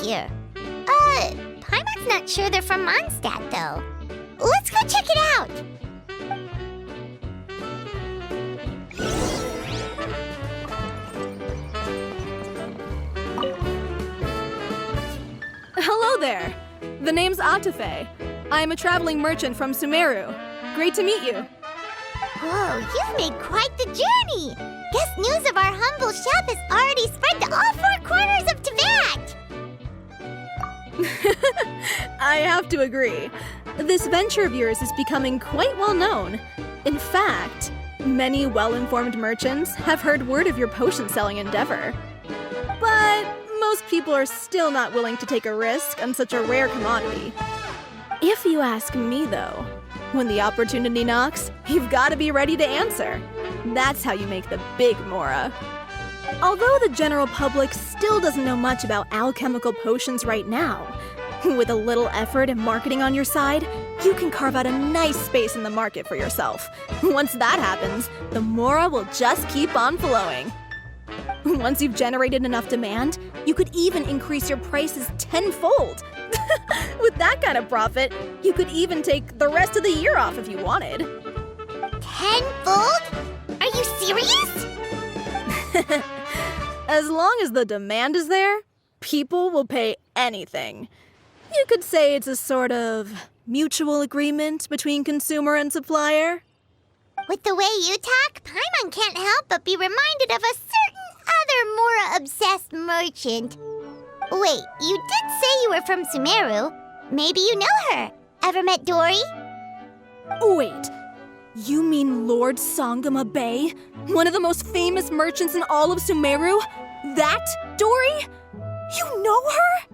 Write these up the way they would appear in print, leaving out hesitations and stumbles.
here. Paimon's not sure they're from Mondstadt, though. Let's go check it out! Hello there! The name's Atafe. I am a traveling merchant from Sumeru. Great to meet you. Whoa, you've made quite the journey! Guess news of our humble shop has already spread to all four corners of Teyvat! I have to agree. This venture of yours is becoming quite well known. In fact, many well-informed merchants have heard word of your potion-selling endeavor. But most people are still not willing to take a risk on such a rare commodity. If you ask me, though, when the opportunity knocks, you've got to be ready to answer. That's how you make the big Mora. Although the general public still doesn't know much about alchemical potions right now, with a little effort and marketing on your side, you can carve out a nice space in the market for yourself. Once that happens, the Mora will just keep on flowing. Once you've generated enough demand, you could even increase your prices tenfold. With that kind of profit, you could even take the rest of the year off if you wanted. Tenfold? Are you serious? As long as the demand is there, people will pay anything. You could say it's a sort of mutual agreement between consumer and supplier. With the way you talk, Paimon can't help but be reminded of a certain other Mora-obsessed merchant. Wait, you did say you were from Sumeru. Maybe you know her. Ever met Dory? Wait, you mean Lord Sangama Bay? One of the most famous merchants in all of Sumeru? That Dory? You know her?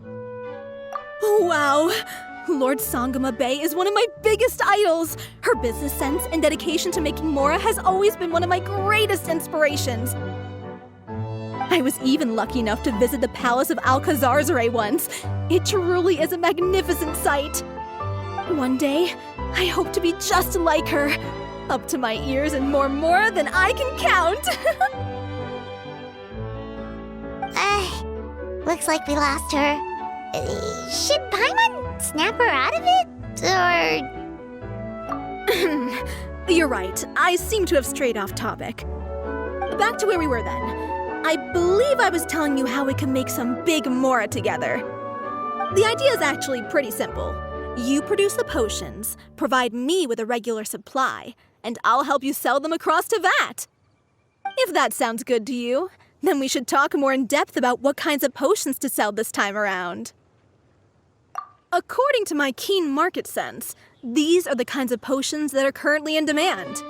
Wow. Lord Sangama Bay is one of my biggest idols. Her business sense and dedication to making Mora has always been one of my greatest inspirations. I was even lucky enough to visit the Palace of Alcazarzare once. It truly is a magnificent sight. One day, I hope to be just like her. Up to my ears in more Mora than I can count. Looks like we lost her. Should Paimon snap her out of it, or...? You're right. I seem to have strayed off topic. Back to where we were then. I believe I was telling you how we can make some big Mora together. The idea is actually pretty simple. You produce the potions, provide me with a regular supply, and I'll help you sell them across Teyvat. If that sounds good to you, then we should talk more in depth about what kinds of potions to sell this time around. According to my keen market sense, these are the kinds of potions that are currently in demand.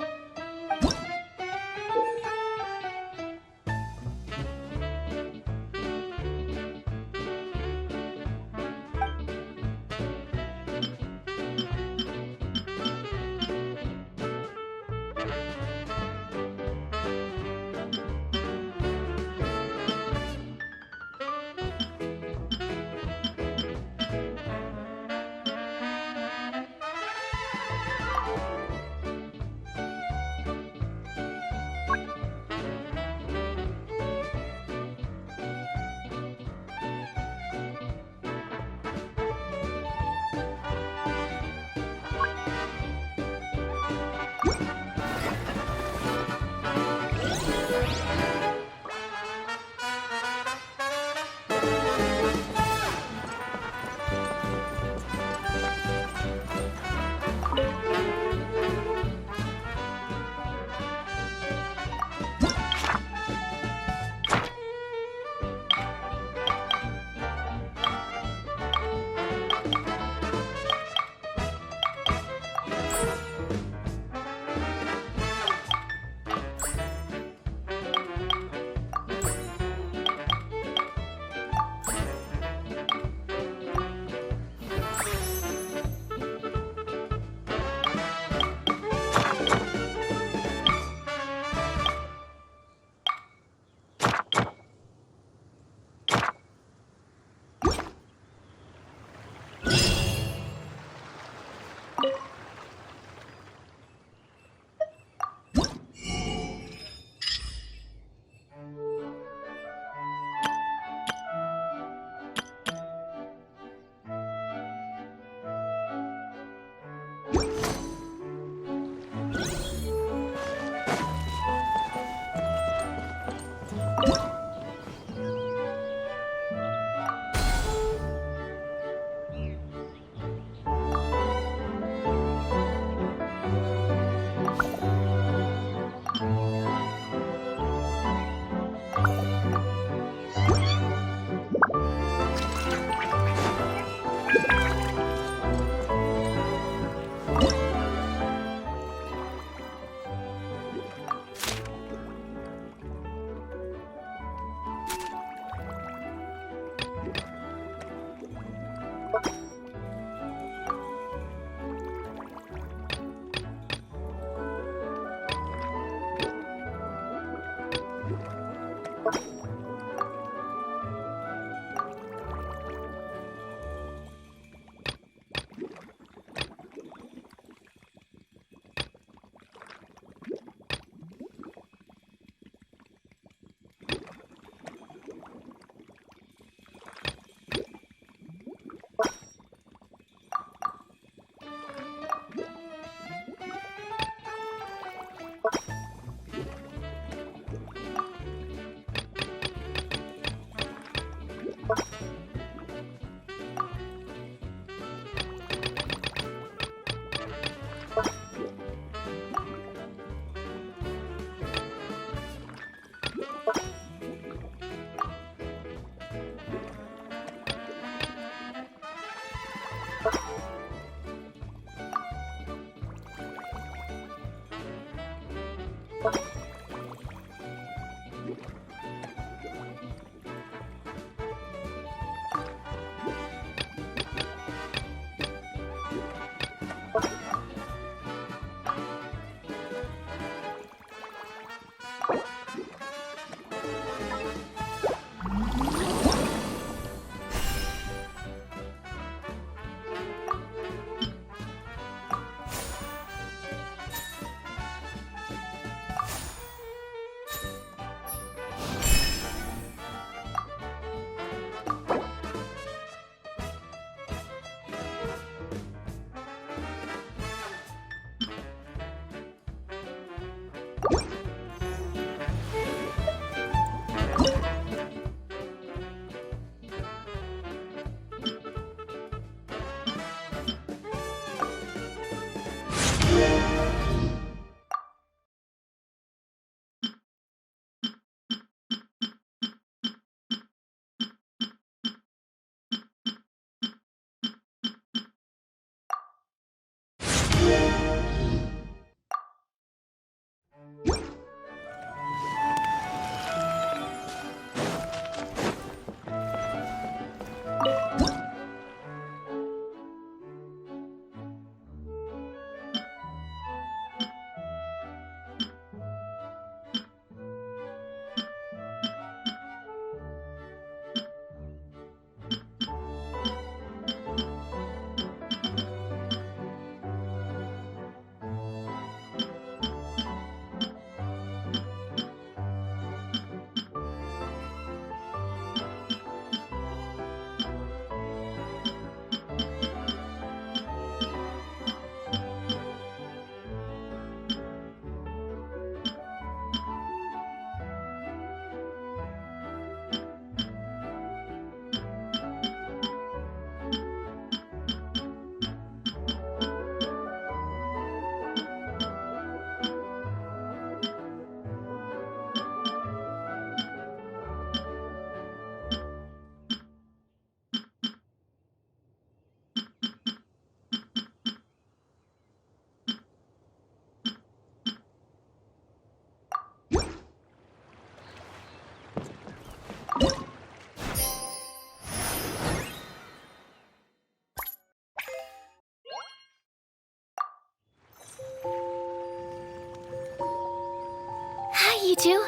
Hi, you two.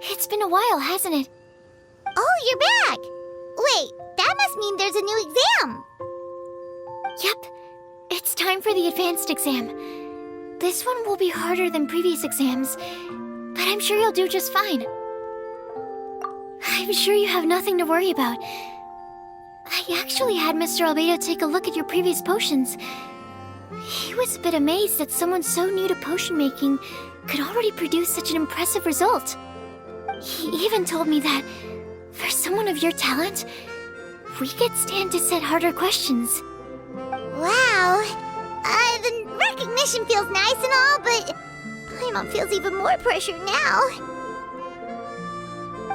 It's been a while, hasn't it? Oh, you're back! Wait, that must mean there's a new exam! Yep. It's time for the advanced exam. This one will be harder than previous exams, but I'm sure you'll do just fine. I'm sure you have nothing to worry about. I actually had Mr. Albedo take a look at your previous potions. He was a bit amazed that someone so new to potion making could already produce such an impressive result. He even told me that, for someone of your talent, we could stand to set harder questions. Wow! The recognition feels nice and all, but Paimon feels even more pressure now.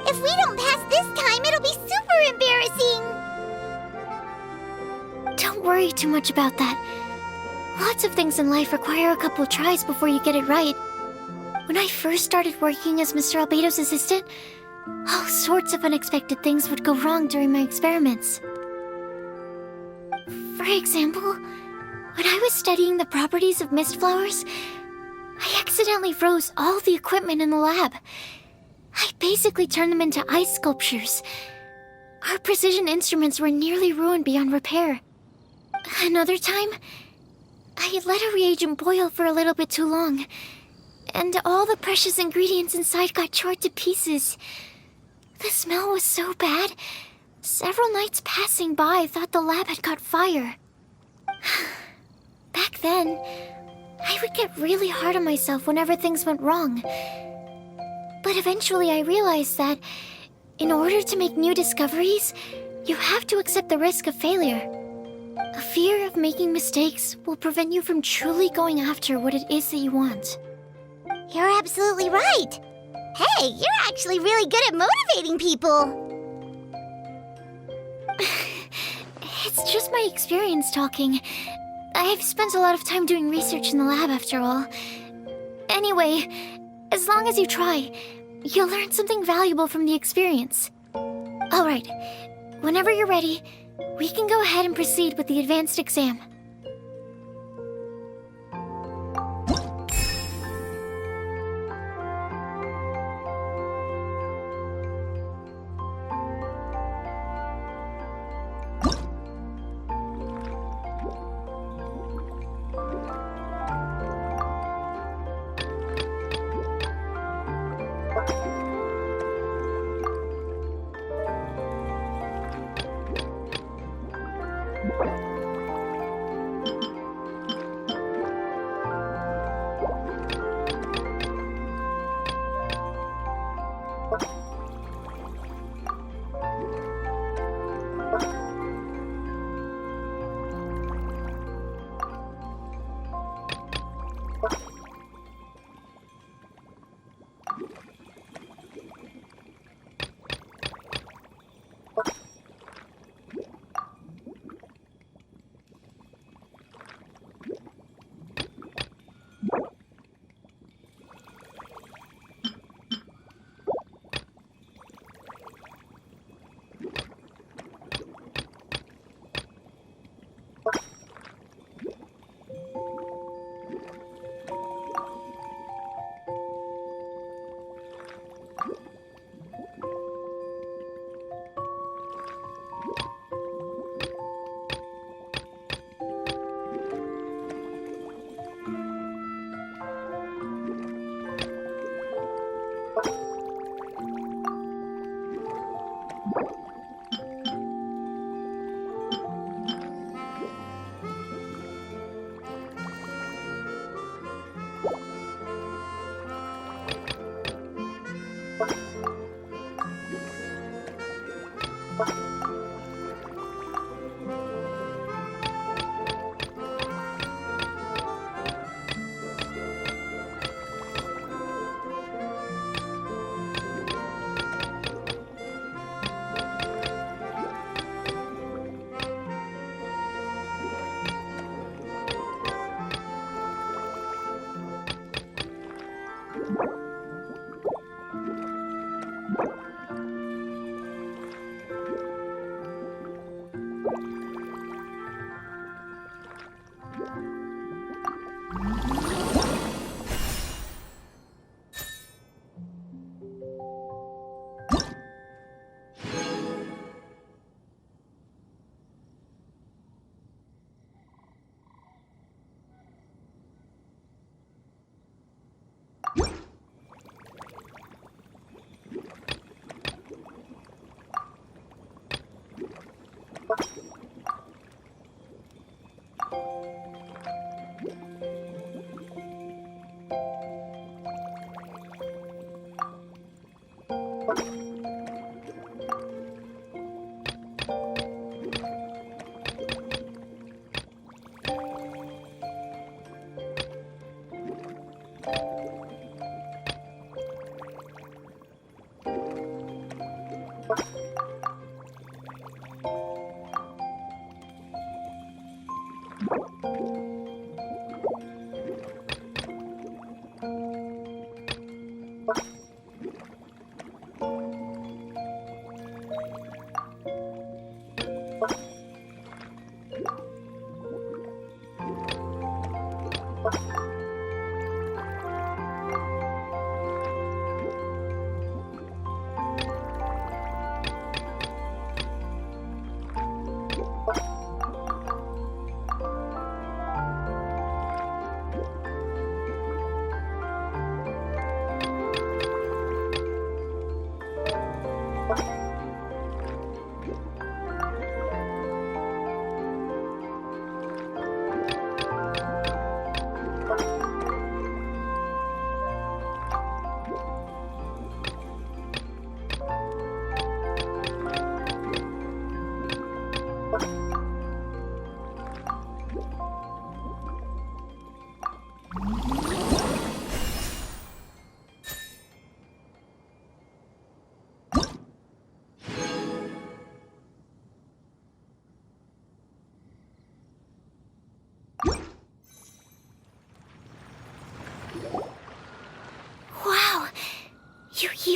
If we don't pass this time, it'll be super embarrassing! Don't worry too much about that. Lots of things in life require a couple tries before you get it right. When I first started working as Mr. Albedo's assistant, all sorts of unexpected things would go wrong during my experiments. For example, when I was studying the properties of mist flowers, I accidentally froze all the equipment in the lab. I basically turned them into ice sculptures. Our precision instruments were nearly ruined beyond repair. Another time, I let a reagent boil for a little bit too long, and all the precious ingredients inside got charred to pieces. The smell was so bad, several knights passing by thought the lab had caught fire. Back then, I would get really hard on myself whenever things went wrong. But eventually I realized that, in order to make new discoveries, you have to accept the risk of failure. A fear of making mistakes will prevent you from truly going after what it is that you want. You're absolutely right! Hey, you're actually really good at motivating people! It's just my experience talking. I've spent a lot of time doing research in the lab after all. Anyway, As long as you try, you'll learn something valuable from the experience. Alright, whenever you're ready, we can go ahead and proceed with the advanced exam.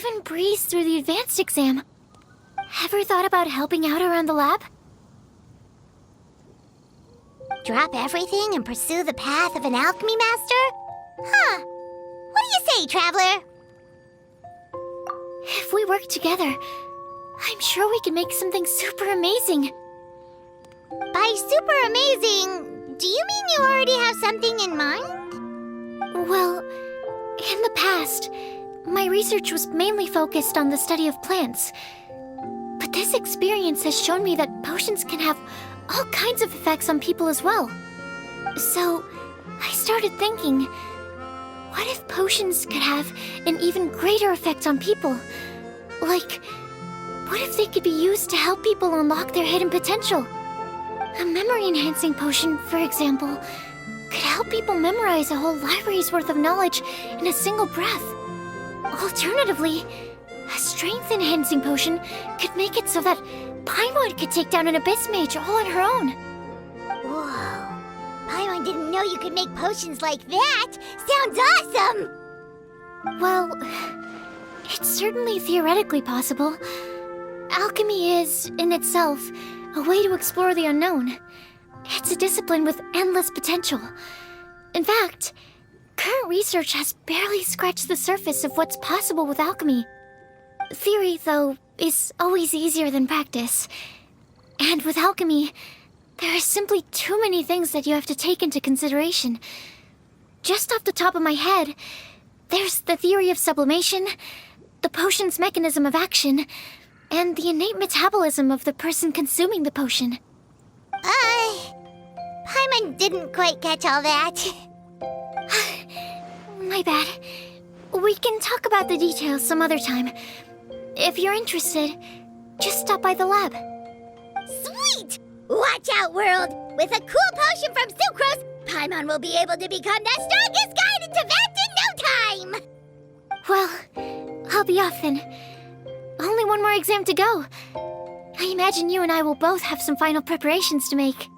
even breeze through the advanced exam. Ever thought about helping out around the lab? Drop everything and pursue the path of an alchemy master? Huh. What do you say, Traveler? If we work together, I'm sure we can make something super amazing. By super amazing, do you mean you already have something in mind? Well, in the past, my research was mainly focused on the study of plants. But this experience has shown me that potions can have all kinds of effects on people as well. So, I started thinking, what if potions could have an even greater effect on people? Like, what if they could be used to help people unlock their hidden potential? A memory-enhancing potion, for example, could help people memorize a whole library's worth of knowledge in a single breath. Alternatively, a strength-enhancing potion could make it so that Paimon could take down an Abyss Mage all on her own. Whoa. Paimon didn't know you could make potions like that. Sounds awesome! Well, it's certainly theoretically possible. Alchemy is, in itself, a way to explore the unknown. It's a discipline with endless potential. In fact, current research has barely scratched the surface of what's possible with alchemy. Theory, though, is always easier than practice. And with alchemy, there are simply too many things that you have to take into consideration. Just off the top of my head, there's the theory of sublimation, the potion's mechanism of action, and the innate metabolism of the person consuming the potion. Paimon didn't quite catch all that. My bad. We can talk about the details some other time. If you're interested, just stop by the lab. Sweet! Watch out, world! With a cool potion from Sucrose, Paimon will be able to become the strongest guide into Vant in no time! Well, I'll be off then. Only one more exam to go. I imagine you and I will both have some final preparations to make.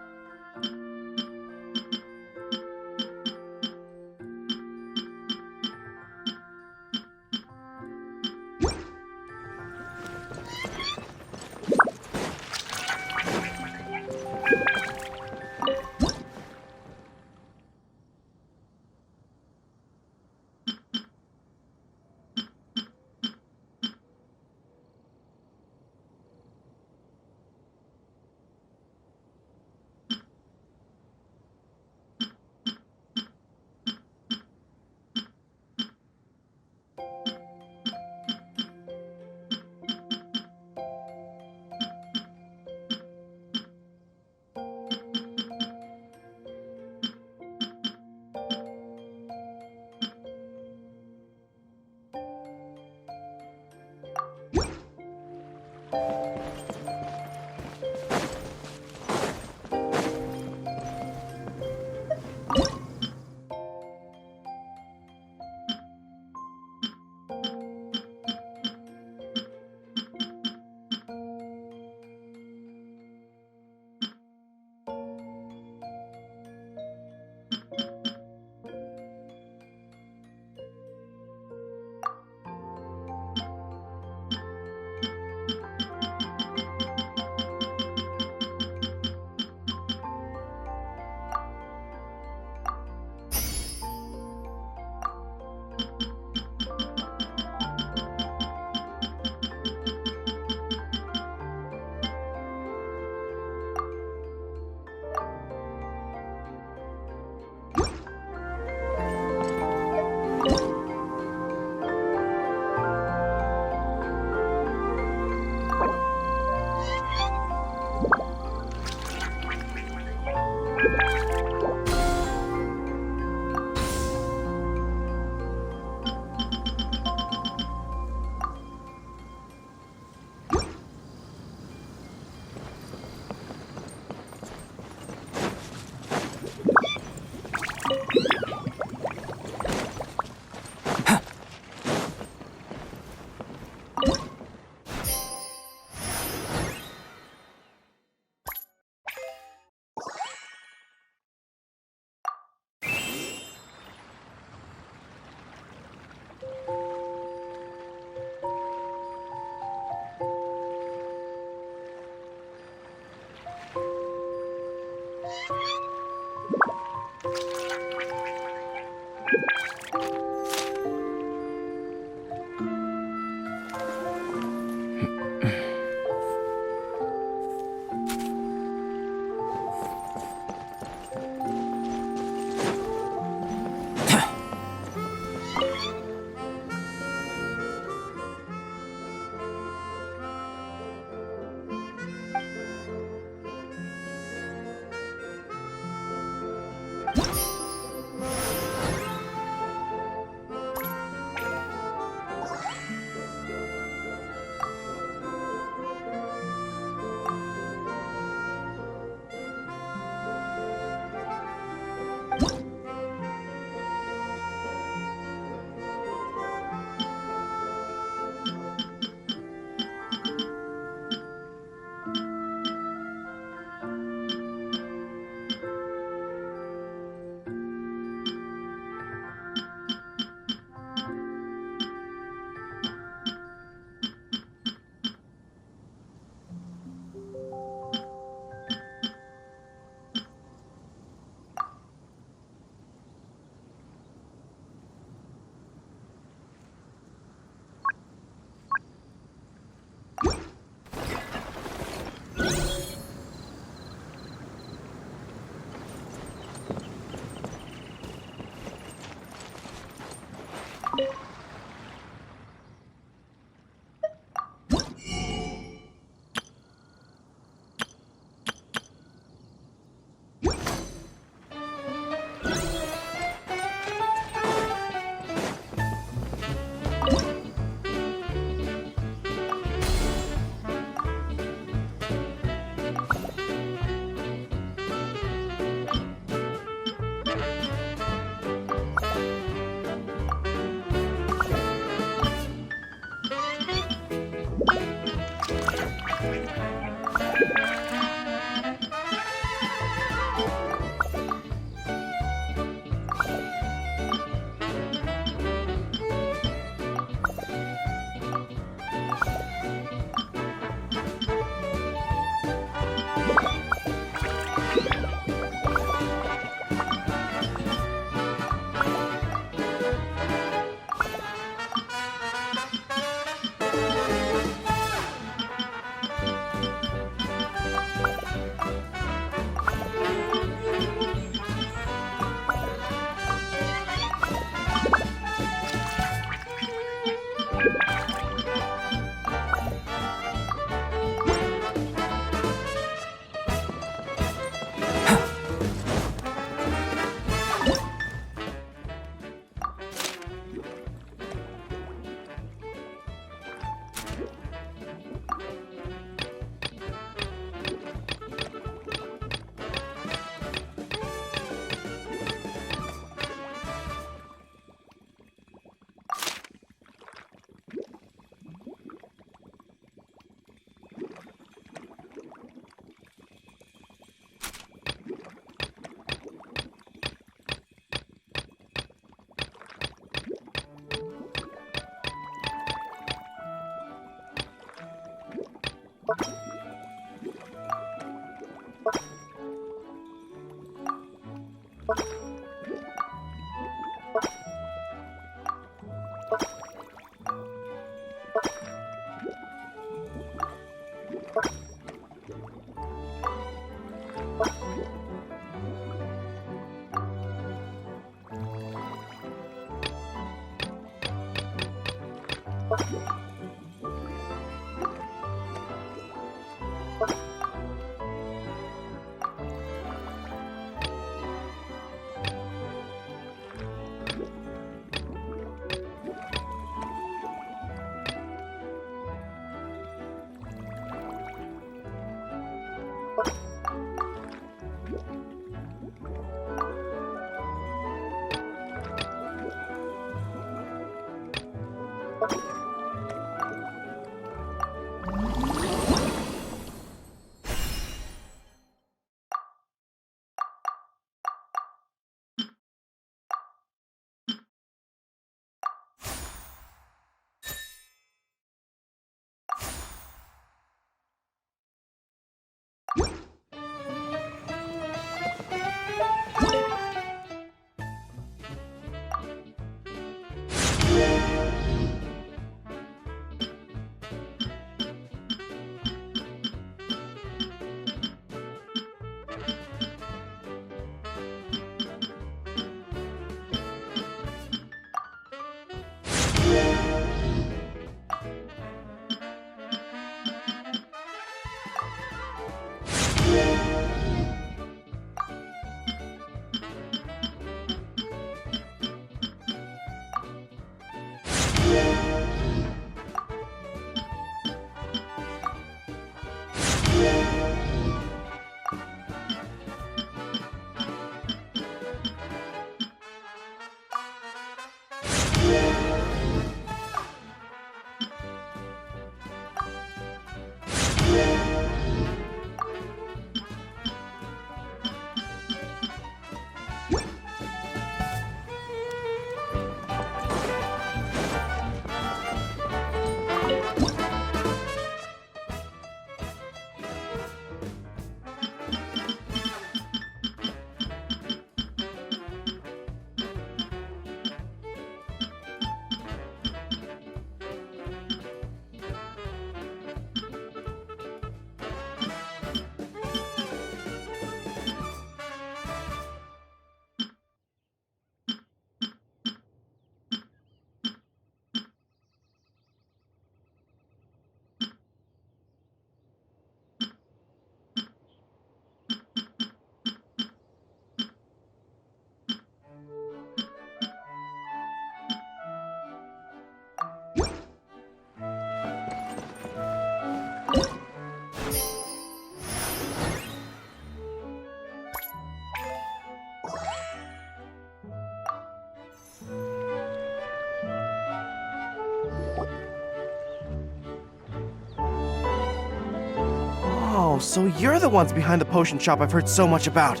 Oh, so you're the ones behind the potion shop I've heard so much about.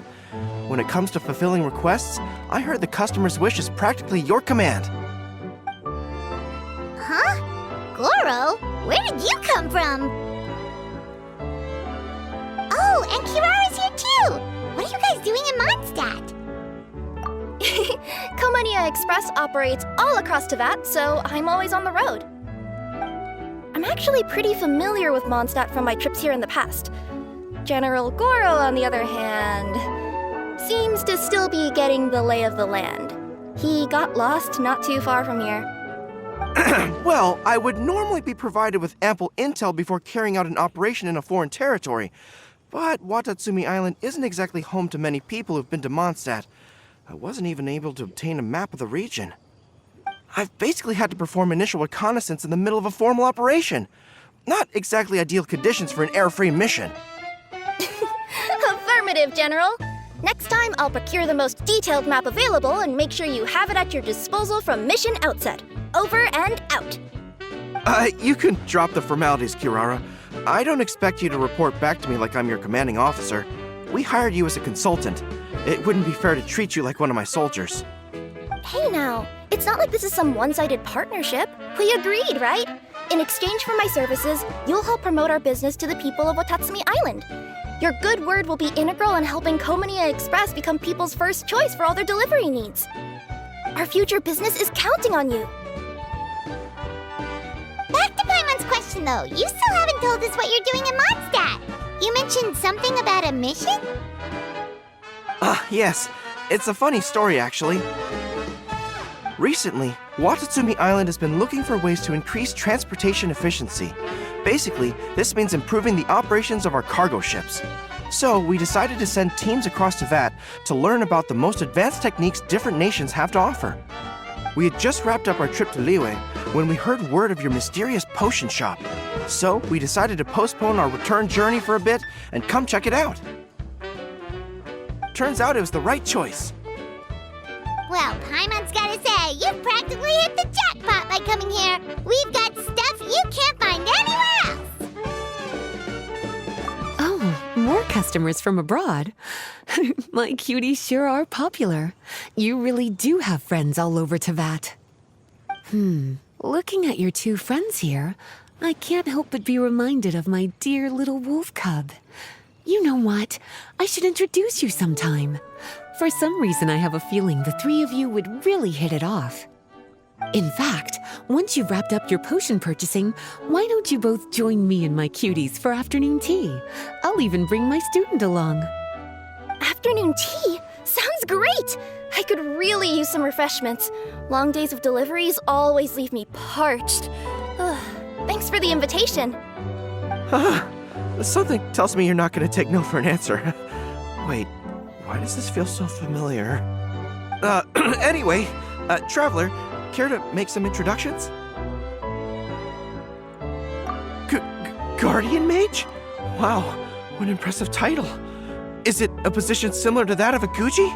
When it comes to fulfilling requests, I heard the customer's wish is practically your command. Huh? Goro? Where did you come from? Oh, and Kirara's here too! What are you guys doing in Mondstadt? Komania Express operates all across Teyvat, so I'm always on the road. I'm actually pretty familiar with Mondstadt from my trips here in the past. General Goro, on the other hand, seems to still be getting the lay of the land. He got lost not too far from here. Well, I would normally be provided with ample intel before carrying out an operation in a foreign territory, but Watatsumi Island isn't exactly home to many people who've been to Mondstadt. I wasn't even able to obtain a map of the region. I've basically had to perform initial reconnaissance in the middle of a formal operation. Not exactly ideal conditions for an error-free mission. Affirmative, General. Next time, I'll procure the most detailed map available and make sure you have it at your disposal from mission outset. Over and out. You can drop the formalities, Kirara. I don't expect you to report back to me like I'm your commanding officer. We hired you as a consultant. It wouldn't be fair to treat you like one of my soldiers. Hey now, it's not like this is some one-sided partnership. We agreed, right? In exchange for my services, you'll help promote our business to the people of Watatsumi Island. Your good word will be integral in helping Komania Express become people's first choice for all their delivery needs. Our future business is counting on you. Back to Paimon's question though, you still haven't told us what you're doing in Mondstadt. You mentioned something about a mission? Yes. It's a funny story, actually. Recently, Watatsumi Island has been looking for ways to increase transportation efficiency. Basically, this means improving the operations of our cargo ships. So, we decided to send teams across Teyvat to learn about the most advanced techniques different nations have to offer. We had just wrapped up our trip to Liyue when we heard word of your mysterious potion shop. So, we decided to postpone our return journey for a bit and come check it out. Turns out it was the right choice. Well, Paimon's gotta say, you've practically hit the jackpot by coming here. We've got stuff you can't find anywhere else. Oh, more customers from abroad. My cuties sure are popular. You really do have friends all over Teyvat. Looking at your two friends here, I can't help but be reminded of my dear little wolf cub. You know what? I should introduce you sometime. For some reason, I have a feeling the three of you would really hit it off. In fact, once you've wrapped up your potion purchasing, why don't you both join me and my cuties for afternoon tea? I'll even bring my student along. Afternoon tea? Sounds great! I could really use some refreshments. Long days of deliveries always leave me parched. Ugh. Thanks for the invitation. Something tells me you're not going to take no for an answer. Wait, why does this feel so familiar? Anyway, Traveler, care to make some introductions? Guardian Mage? Wow, what an impressive title. Is it a position similar to that of a Guji?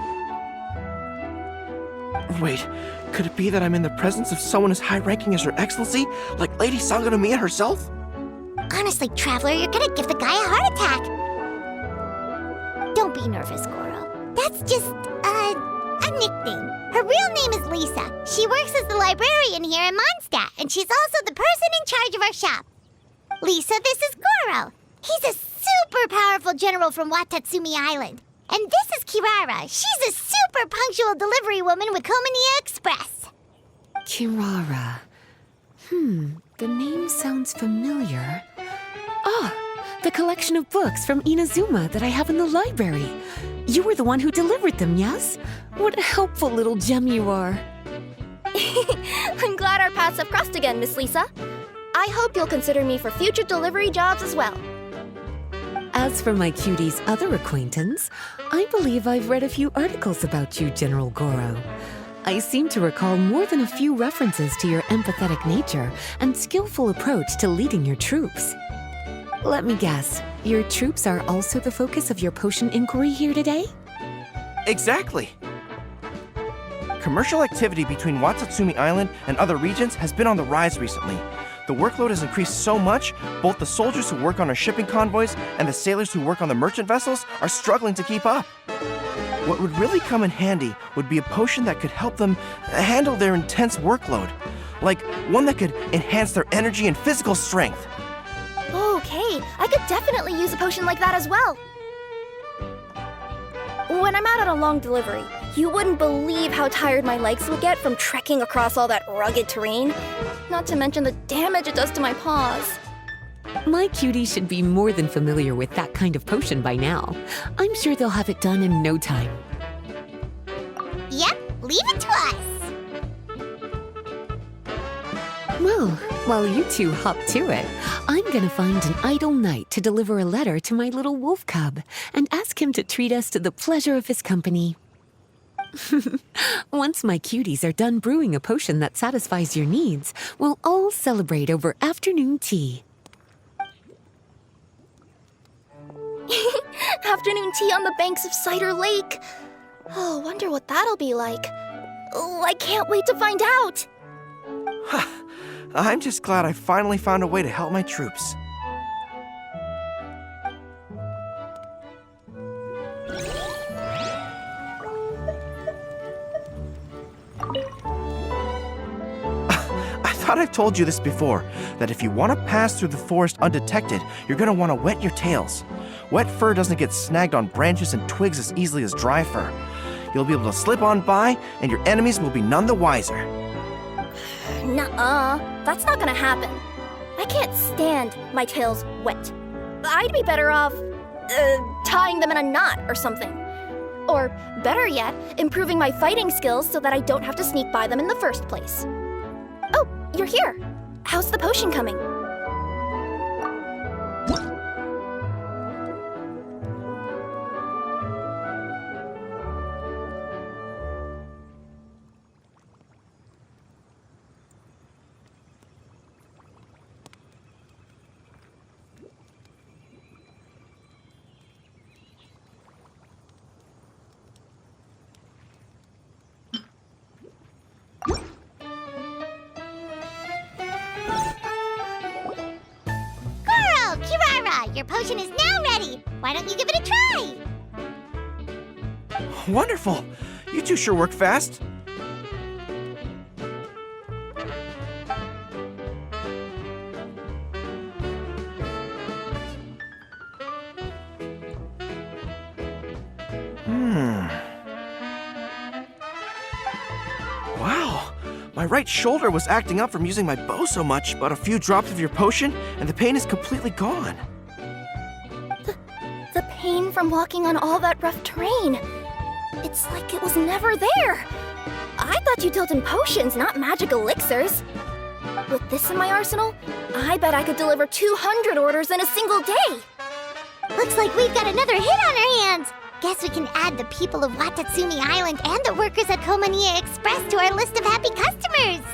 Wait, could it be that I'm in the presence of someone as high-ranking as Her Excellency, like Lady Sangonomiya herself? Honestly, Traveler, you're gonna give the guy a heart attack. Don't be nervous, Goro. That's just, a nickname. Her real name is Lisa. She works as the librarian here in Mondstadt, and she's also the person in charge of our shop. Lisa, this is Goro. He's a super powerful general from Watatsumi Island. And this is Kirara. She's a super punctual delivery woman with Komania Express. Kirara. The name sounds familiar. Ah, the collection of books from Inazuma that I have in the library. You were the one who delivered them, yes? What a helpful little gem you are. I'm glad our paths have crossed again, Miss Lisa. I hope you'll consider me for future delivery jobs as well. As for my cutie's other acquaintance, I believe I've read a few articles about you, General Goro. I seem to recall more than a few references to your empathetic nature and skillful approach to leading your troops. Let me guess, your troops are also the focus of your potion inquiry here today? Exactly. Commercial activity between Watatsumi Island and other regions has been on the rise recently. The workload has increased so much, both the soldiers who work on our shipping convoys and the sailors who work on the merchant vessels are struggling to keep up. What would really come in handy would be a potion that could help them handle their intense workload. Like one that could enhance their energy and physical strength. Okay, I could definitely use a potion like that as well. When I'm out on a long delivery, you wouldn't believe how tired my legs would get from trekking across all that rugged terrain. Not to mention the damage it does to my paws. My cutie should be more than familiar with that kind of potion by now. I'm sure they'll have it done in no time. Yep, leave it to us. Well, while you two hop to it, I'm gonna find an idle knight to deliver a letter to my little wolf cub and ask him to treat us to the pleasure of his company. Once my cuties are done brewing a potion that satisfies your needs, we'll all celebrate over afternoon tea. Afternoon tea on the banks of Cider Lake. Oh, wonder what that'll be like. Oh, I can't wait to find out. I'm just glad I finally found a way to help my troops. I thought I've told you this before, that if you want to pass through the forest undetected, you're going to want to wet your tails. Wet fur doesn't get snagged on branches and twigs as easily as dry fur. You'll be able to slip on by, and your enemies will be none the wiser. Nuh-uh, that's not gonna happen. I can't stand my tails wet. I'd be better off, tying them in a knot or something. Or, better yet, improving my fighting skills so that I don't have to sneak by them in the first place. Oh, you're here. How's the potion coming? Your potion is now ready. Why don't you give it a try? Wonderful! You two sure work fast. Wow! My right shoulder was acting up from using my bow so much, but a few drops of your potion, and the pain is completely gone. The pain from walking on all that rough terrain. It's like it was never there. I thought you dealt in potions, not magic elixirs. With this in my arsenal, I bet I could deliver 200 orders in a single day. Looks like we've got another hit on our hands. Guess we can add the people of Watatsumi Island and the workers at Komaniya Express to our list of happy customers.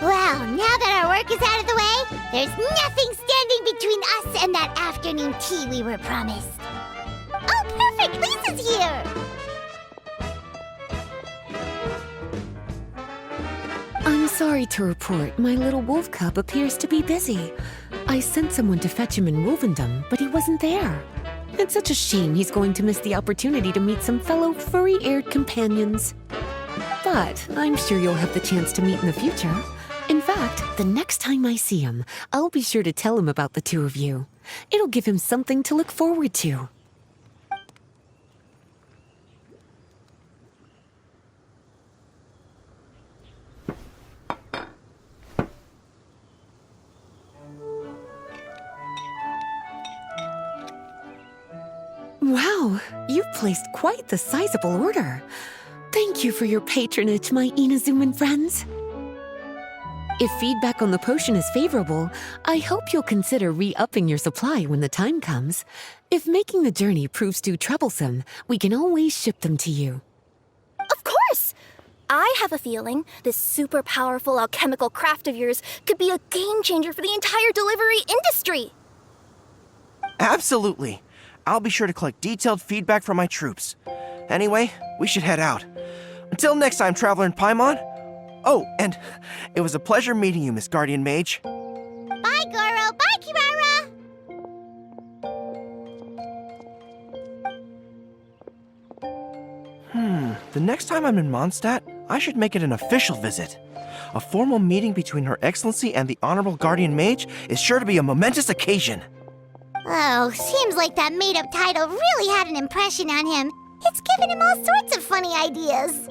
Well, now that our work is out of the way, there's nothing standing between us and that afternoon tea we were promised. Oh, perfect! Lisa's here! I'm sorry to report my little wolf cub appears to be busy. I sent someone to fetch him in Wolvendom, but he wasn't there. It's such a shame he's going to miss the opportunity to meet some fellow furry-eared companions. But I'm sure you'll have the chance to meet in the future. In fact, the next time I see him, I'll be sure to tell him about the two of you. It'll give him something to look forward to. Wow, you've placed quite the sizable order. Thank you for your patronage, my Inazuman friends. If feedback on the potion is favorable, I hope you'll consider re-upping your supply when the time comes. If making the journey proves too troublesome, we can always ship them to you. Of course! I have a feeling this super powerful alchemical craft of yours could be a game changer for the entire delivery industry. Absolutely. I'll be sure to collect detailed feedback from my troops. Anyway, we should head out. Until next time, Traveler in Paimon, Oh, and it was a pleasure meeting you, Miss Guardian Mage. Bye, Goro. Bye, Kirara. The next time I'm in Mondstadt, I should make it an official visit. A formal meeting between Her Excellency and the Honorable Guardian Mage is sure to be a momentous occasion. Oh, seems like that made-up title really had an impression on him. It's given him all sorts of funny ideas.